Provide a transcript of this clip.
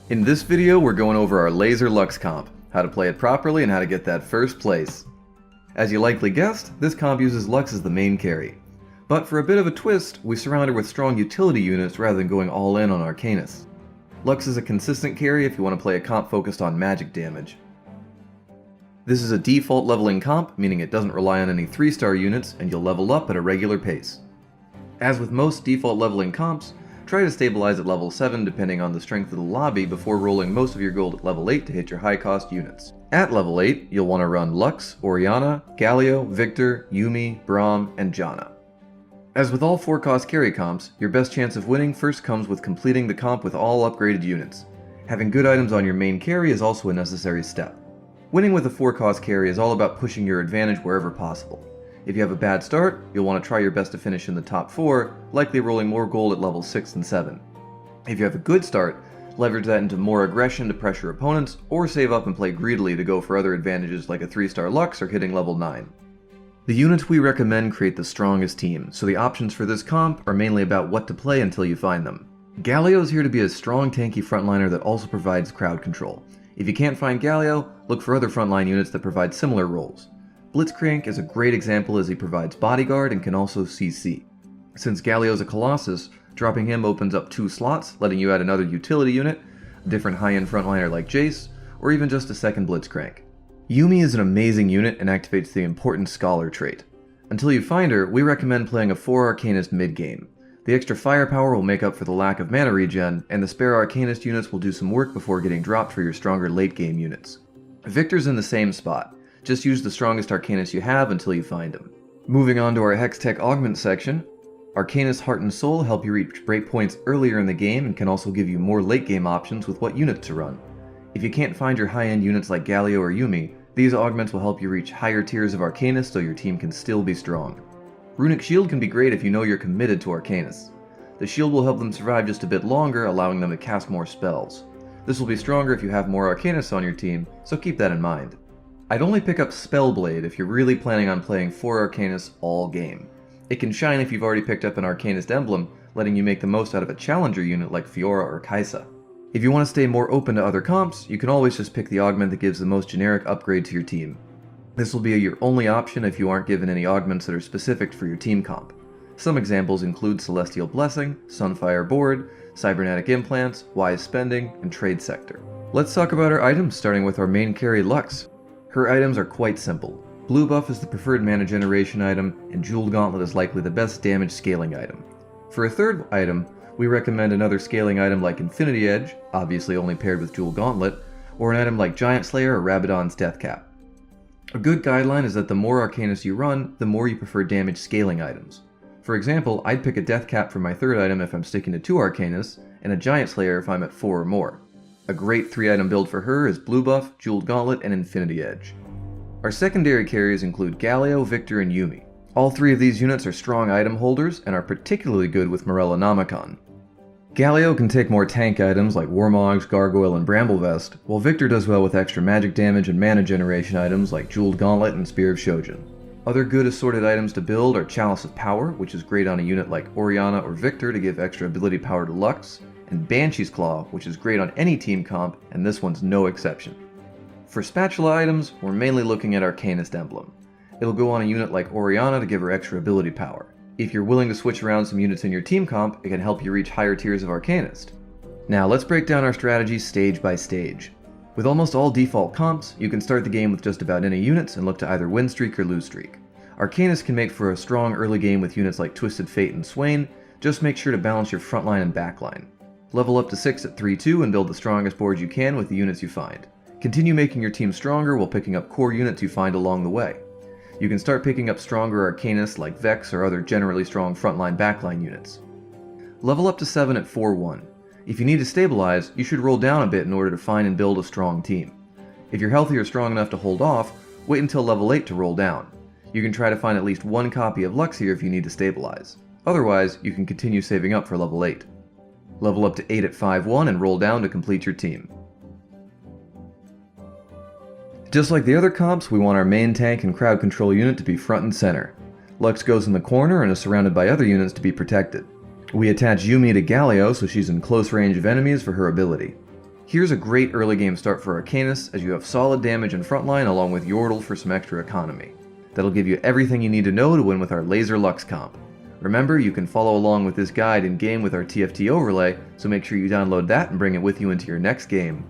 In this video, we're going over our Laser Lux comp, how to play it properly and how to get that first place. As you likely guessed, this comp uses Lux as the main carry. But for a bit of a twist, we surround her with strong utility units rather than going all in on Arcanus. Lux is a consistent carry if you want to play a comp focused on magic damage. This is a default leveling comp, meaning it doesn't rely on any 3-star units and you'll level up at a regular pace. As with most default leveling comps, try to stabilize at level 7 depending on the strength of the lobby before rolling most of your gold at level 8 to hit your high cost units. At level 8, you'll want to run Lux, Orianna, Galio, Victor, Yuumi, Braum, and Janna. As with all 4-cost carry comps, your best chance of winning first comes with completing the comp with all upgraded units. Having good items on your main carry is also a necessary step. Winning with a 4-cost carry is all about pushing your advantage wherever possible. If you have a bad start, you'll want to try your best to finish in the top 4, likely rolling more gold at levels 6 and 7. If you have a good start, leverage that into more aggression to pressure opponents, or save up and play greedily to go for other advantages like a 3-star Lux or hitting level 9. The units we recommend create the strongest team, so the options for this comp are mainly about what to play until you find them. Galio is here to be a strong tanky frontliner that also provides crowd control. If you can't find Galio, look for other frontline units that provide similar roles. Blitzcrank is a great example as he provides bodyguard and can also CC. Since Galio is a Colossus, dropping him opens up 2 slots, letting you add another utility unit, a different high-end frontliner like Jace, or even just a second Blitzcrank. Yuumi is an amazing unit and activates the important Scholar trait. Until you find her, we recommend playing a 4 Arcanist mid-game. The extra firepower will make up for the lack of mana regen, and the spare Arcanist units will do some work before getting dropped for your stronger late-game units. Victor's in the same spot. Just use the strongest Arcanist you have until you find him. Moving on to our HEXTECH augment section, Arcanist Heart and Soul help you reach breakpoints earlier in the game and can also give you more late-game options with what units to run. If you can't find your high-end units like Galio or Yuumi, these augments will help you reach higher tiers of Arcanist so your team can still be strong. Runic Shield can be great if you know you're committed to Arcanist. The shield will help them survive just a bit longer, allowing them to cast more spells. This will be stronger if you have more Arcanists on your team, so keep that in mind. I'd only pick up Spellblade if you're really planning on playing 4 Arcanists all game. It can shine if you've already picked up an Arcanist emblem, letting you make the most out of a challenger unit like Fiora or Kai'Sa. If you want to stay more open to other comps, you can always just pick the augment that gives the most generic upgrade to your team. This will be your only option if you aren't given any augments that are specific for your team comp. Some examples include Celestial Blessing, Sunfire Board, Cybernetic Implants, Wise Spending, and Trade Sector. Let's talk about our items, starting with our main carry Lux. Her items are quite simple. Blue Buff is the preferred mana generation item, and Jeweled Gauntlet is likely the best damage scaling item. For a third item, we recommend another scaling item like Infinity Edge, obviously only paired with Jeweled Gauntlet, or an item like Giant Slayer or Rabadon's Death Cap. A good guideline is that the more Arcanists you run, the more you prefer damage scaling items. For example, I'd pick a Death Cap for my third item if I'm sticking to 2 Arcanists, and a Giant Slayer if I'm at 4 or more. A great 3-item build for her is Blue Buff, Jeweled Gauntlet, and Infinity Edge. Our secondary carriers include Galio, Victor, and Yuumi. All 3 of these units are strong item holders and are particularly good with Morellonomicon. Galio can take more tank items like Warmogs, Gargoyle, and Bramblevest, while Victor does well with extra magic damage and mana generation items like Jeweled Gauntlet and Spear of Shojin. Other good assorted items to build are Chalice of Power, which is great on a unit like Orianna or Victor to give extra ability power to Lux, and Banshee's Claw, which is great on any team comp, and this one's no exception. For spatula items, we're mainly looking at Arcanist Emblem. It'll go on a unit like Orianna to give her extra ability power. If you're willing to switch around some units in your team comp, it can help you reach higher tiers of Arcanist. Now let's break down our strategy stage by stage. With almost all default comps, you can start the game with just about any units and look to either win streak or lose streak. Arcanist can make for a strong early game with units like Twisted Fate and Swain, just make sure to balance your frontline and backline. Level up to 6 at 3-2 and build the strongest board you can with the units you find. Continue making your team stronger while picking up core units you find along the way. You can start picking up stronger Arcanists like Vex or other generally strong frontline-backline units. Level up to 7 at 4-1. If you need to stabilize, you should roll down a bit in order to find and build a strong team. If you're healthy or strong enough to hold off, wait until level 8 to roll down. You can try to find at least 1 copy of Lux here if you need to stabilize. Otherwise, you can continue saving up for level 8. Level up to 8 at 5-1 and roll down to complete your team. Just like the other comps, we want our main tank and crowd control unit to be front and center. Lux goes in the corner and is surrounded by other units to be protected. We attach Yuumi to Galio so she's in close range of enemies for her ability. Here's a great early game start for Arcanus, as you have solid damage in frontline along with Yordle for some extra economy. That'll give you everything you need to know to win with our Laser Lux comp. Remember, you can follow along with this guide in game with our TFT overlay, so make sure you download that and bring it with you into your next game.